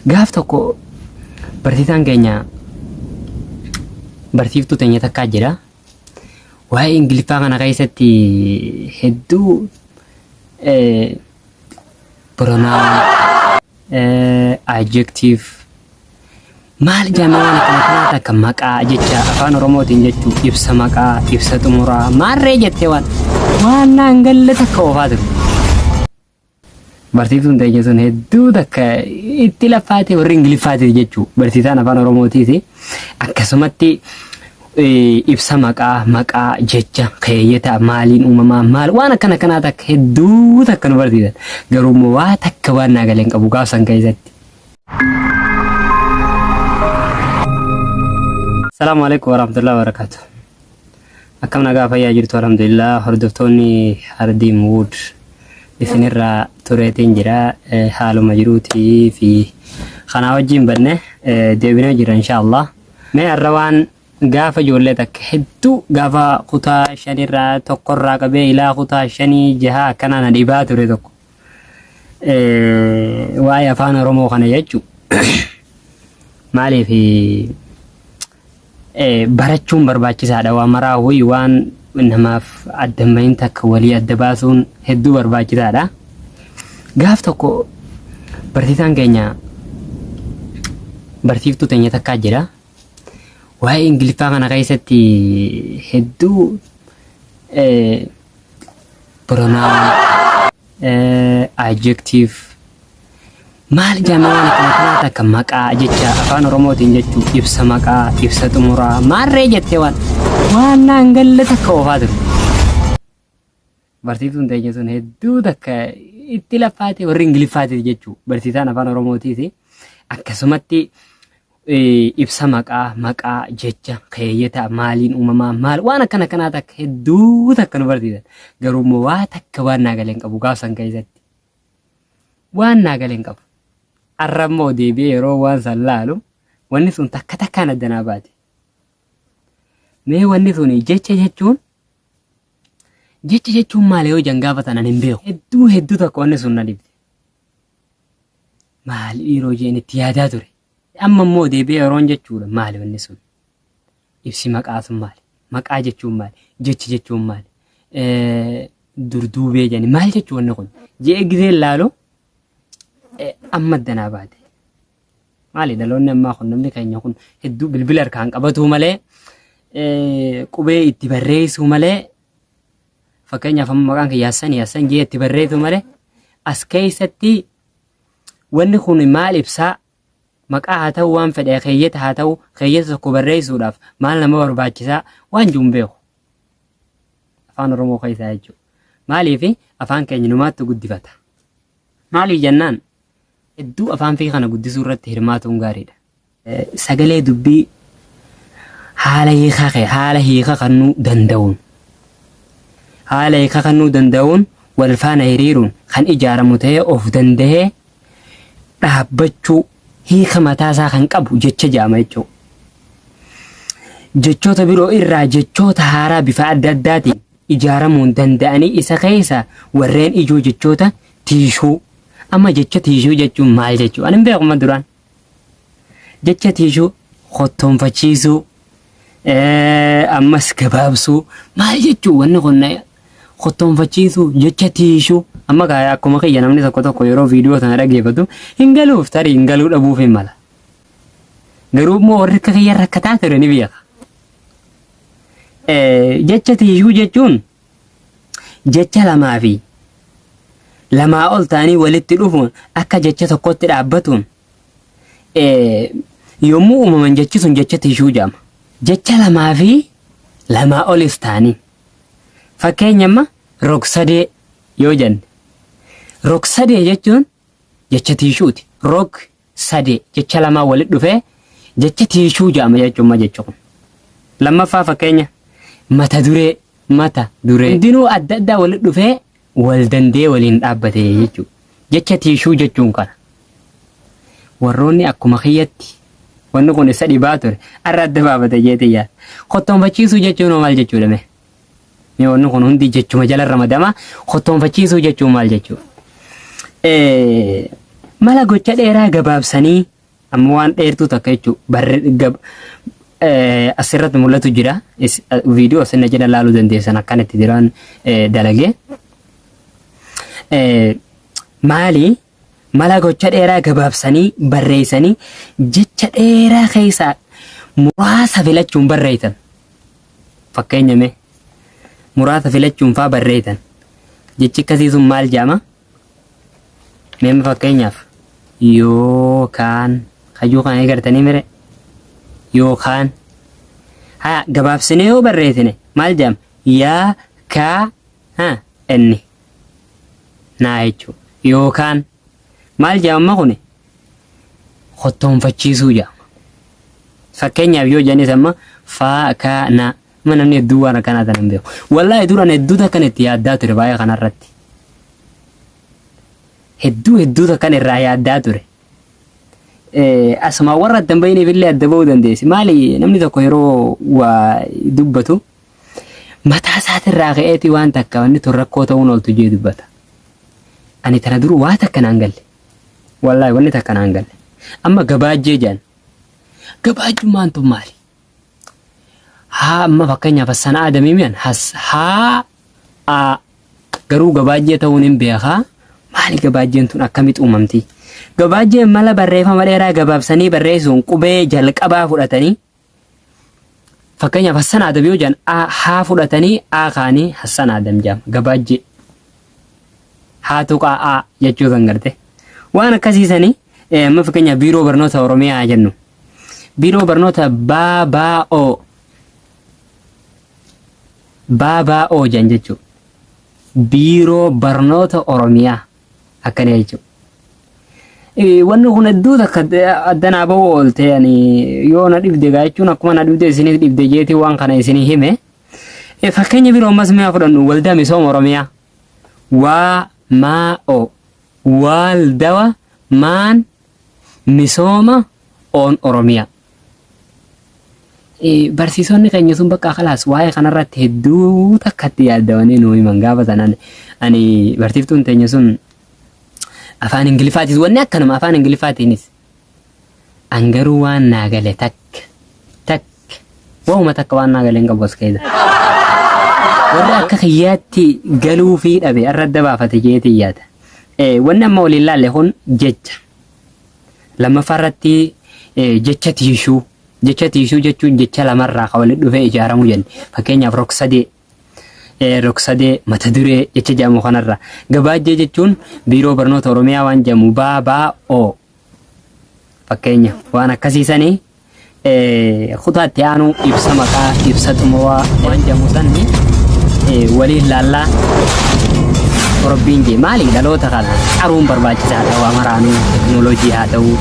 Gaaf tokko barsiisaan keenya barsiiftuu teenya takkaa jira. Waa'ee Ingiliffaa kana keessatti hedduu pronoun, adjective maal jennaan kana akka maqaa jecha afaan Oromootiin jechuu ibsa maqaa ibsa xumuraa maarree jettee waan naan galle takka oofaa ture. Barsiiftuun teenya sun hedduu takka itti laffaatee warri Ingiliffaati jechuu barsiisaan afaan Oromootiiti. Akkasumatti ibsa maqaa jecha keeyyata maaliin uumamaa maal waan akkana kanaa takka hedduu takka nu barsiisan. Garuu waa takka waan naa galeen qabu gaafsan keessatti. Assalamu alaikum warahmatullahi wabarakatuh. Akkam nagaa fayyaa jirtu alhamdulillah. Hordoftoonni Hardiin Wood isinirraa tureetiin jira haaluma jiruutii fi kanaa wajjin banne deebinee jira inshallah. Mee har'a waan gaafa ijoollee takka hedduu gaafa kutaa 5 irraa tokkorraa qabee ilaa kutaa 5 6 akkanaa na dhibaa ture tokko waa'ee afaan Oromoo kana jechuu maaliif barachuun barbaachisaadha. Waan maraa waan namaaf addammayin takka walii adda baasuun hedduu barbaachisaadha. Gaaf tokko barsiisaan keenya barsiiftuu teenya takkaa jira. Waa'ee Ingiliffaa kana keessatti hedduu pronoun, adjective maal jennaan kana akka maqaa jecha afaan Oromootiin jechuu ibsa maqaa ibsa xumuraa maarree jettee waan naan galle takka oofaa ture. Barsiiftuun teenya sun hedduu takka itti laffaatee warri Ingiliffaati jechuu barsiisaan afaan Oromootiiti. Akkasumatti ibsa maqaa jecha keeyyata maaliin uumamaa maal waan akkana kanaa takka hedduu takka nu barsiisan. Garuu waa takka waan naa galeen qabu gaafsan keessatti waan naa galeen qabu. Arrammoo deebi'ee yeroo waan san laalu wanni sun takka takkaan addanaa baate. Mee wanni sun jecha jechuun maal yoo jangaafatan ani hin beeku. Hedduu takka wanni sun na dhibde. Maali dhiiroo jeen itti yaadaa ture. Amma immoo deebi'ee yeroon jechuudha maali wanni sun. Ibsi maqaa sun maali? Maqaa jechuun maali? Jechi jechuun maali? Durduubee jani maal jechuu wanni kun? Jee giseen laalu amma addanaa baate. Maali dhaloonni ammaa kun namni keenya kun hedduu bilbila harkaan qabatu malee qubee itti barreessu malee fakkeenyaaf amma maqaan kee yaassan jee itti barreessu malee as keessatti wanni kun maal ibsaa maqaa haa ta'u waan fedhe keeyyata haa ta'u keeyyata tokko barreessuudhaaf maal nama barbaachisaa waan jiru beeku. Afaan Oromoo keessaa jechuudha. Maaliif afaan keenya numaatti guddifata. Maaliif jennaan hedduu afaan fi kana guddisuu irratti hirmaatuun gaariidha. Sagalee dubbii haala hiika kannuu danda'uun wal faana hiriiruun kan ijaaramu ta'ee of danda'ee dhaabbachuu hiika mataasaa kan qabu jecha jaama jechuudha. Jechoota biroo irraa jechoota haaraa bifa adda addaatiin ijaaramuun danda'anii isa keessa warreen ijoo jechoota tiishuu. Amma jecha tiishuu jechuun maal jechuu? Ani hin beeku duraan. Jecha tiishuu hottoonfachiisuu ammas gabaabsuu maal jechuu wanni kun hottoonfachiisuu jecha tiishuu. Amma akkuma kiyya namni tokko yeroo viidiyoo sana dhageeffatu hin galuuf tarii hin galuu dhabuuf hin mala. Garuu immoo warri akka kiyya rakkataa ture ni beeka. Jecha tiishuu jechuun jecha lamaa ol ta'anii walitti dhufuun akka jecha tokkotti dhaabbatuun yommuu uumaman jechi sun jecha tiishuu jedhama. Jecha lamaa olis ta'anii fakkeenyamma rog-sadee yoo jenne rog-sadee jechuun jecha tiishuuti. Rog-sadee jecha lamaa walitti dhufee jecha tiishuu jedhama jechuudha jecha kun. Lammaffaa fakkeenya mata duree hundinuu adda addaa walitti dhufee wal dandee waliin dhaabbate jechuudha. Jecha tiishuu jechuun kana. Warroonni akkuma kiyyatti wanni kun isa dhibaa ture arra adda baafate jeete yaa. Hottoonfachiisuu jechuun maal jechuudha mee? Mee wanni kun hundi jechuma jala ramadama. Hottoonfachiisuu jechuun maal jechuudha? mala gocha dheeraa gabaabsanii amma waan dheertuu takka jechuun asirratti mul'atu jira. Viidiyoo asirra jala laaluu dandeessan akkanatti jiran dalagee. Maali mala gocha dheeraa gabaabsanii barreessanii jecha dheeraa keessaa muraasa filachuun barreessan. Fakkeenya mee muraasa filachuun faa barreessan. Jechi akkasii sun maal jedhama? Mee fakkeenyaaf yookaan hayyuu kana eegartanii mire yookaan haa gabaabsinee yoo barreessine maal jedhama? Yaa kaa inni naa jechuudha. Yookaan maal jedhama kuni hottoonfachiisuu jedhama. Fakkeenyaaf yoo jennis amma faa kaa na namni hedduu waan akkanaa tan hin beeku. Wallaahi duraan hedduuta kan itti yaaddaa ture baay'ee kanarratti. Hedduuta kan irraa yaaddaa ture. Asuma warra adda bahiiniif illee adda bahuu dandeessi. Maali namni tokko yeroo waa dubbatu mataa isaatirraa ka'eeti waan takka wanni tun rakkoo ta'uun ooltu jee dubbata. Ani tana duru waa takka naan galle. Wallaahi wanni takka naan galle. Amma gabaajjee jedhan. Gabaajjummaan tun maali? Haa amma fakkeenyaaf sanaa adamii mi'an haa garuu gabaajjee ta'uun hin beekaa. Maali gabaajjeen tun akkamitti uumamti? Gabaajjeen mala barreeffama dheeraa gabaabsanii barreessuun qubee jalqabaa fudhatanii fakkeenyaaf Hassan Adam yoo jedhan haa fudhatanii kaanii Hassan Adam jedhama gabaajjee. Haa tuqaa jechuu kan garte. Waan akkasiisanii amma fakkeenyaaf biiroo barnoota Oromiyaa jennu. Biiroo barnoota BBO jedhan jechuudha. Biiroo barnoota Oromiyaa akkana jechuudha. Wanni kun hedduu takka addanaa bahuu oolte yoo na dhibde jechuun akkuma na dhibde isiniif dhibde jeetii waan kana isinii hime. Fakkeenya biroo ammas mi'a fudhannu waldaa misooma Oromiyaa. Waldawa maan misooma Oromiyaa. Barsiisonni keenya sun bakka khalaas waa'ee kanarratti hedduu takkatti yaaddawanii nu himan gaafa sanaan ani barsiiftuun teenya sun afaan Ingiliffaatis wanni akkanuma afaan Ingiliffaatiinis angaruu waan naa gale takka waa'uma takka waan naa galeen qabu as keessa warra akka kiyyaatti galuu fi dhabe irra dabaafate jeetii yaada. Wanni amma waliin laalle kun jecha lammaffaarratti jecha tiishuu. Jecha tiishuu jechuun jecha lamarraa kan walitti dhufee ijaaramu jenne fakkeenyaaf roksadee mata duree jecha jedhamu kanarra. Gabaajjee jechuun biiroo barnoota Oromiyaa waan jedhamu BBO fakkeenya waan akkasiisanii kutaatti aanu ibsa maqaa ibsa xumuraa waan jedhamu sanni waliin laallaa Orobbiin jee maali dhaloota kana qaruun barbaachisaa ta'uu amaraanuu teknooloojii haa ta'uu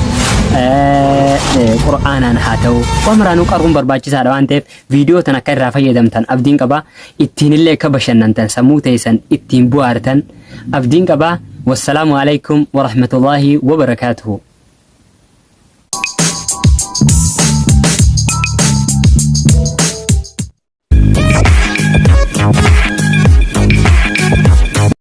Qur'aanaan haa ta'uu amaraanuu qaruun barbaachisaadha waan ta'eef viidiyoo tan akka irraa fayyadamtan abdiin qabaa ittiinillee akka bashannantan sammuu teessan ittiin bu'aartan abdiin qabaa. Wassalaamu alaikum wa rahmatullaahi wa barakaatuhu.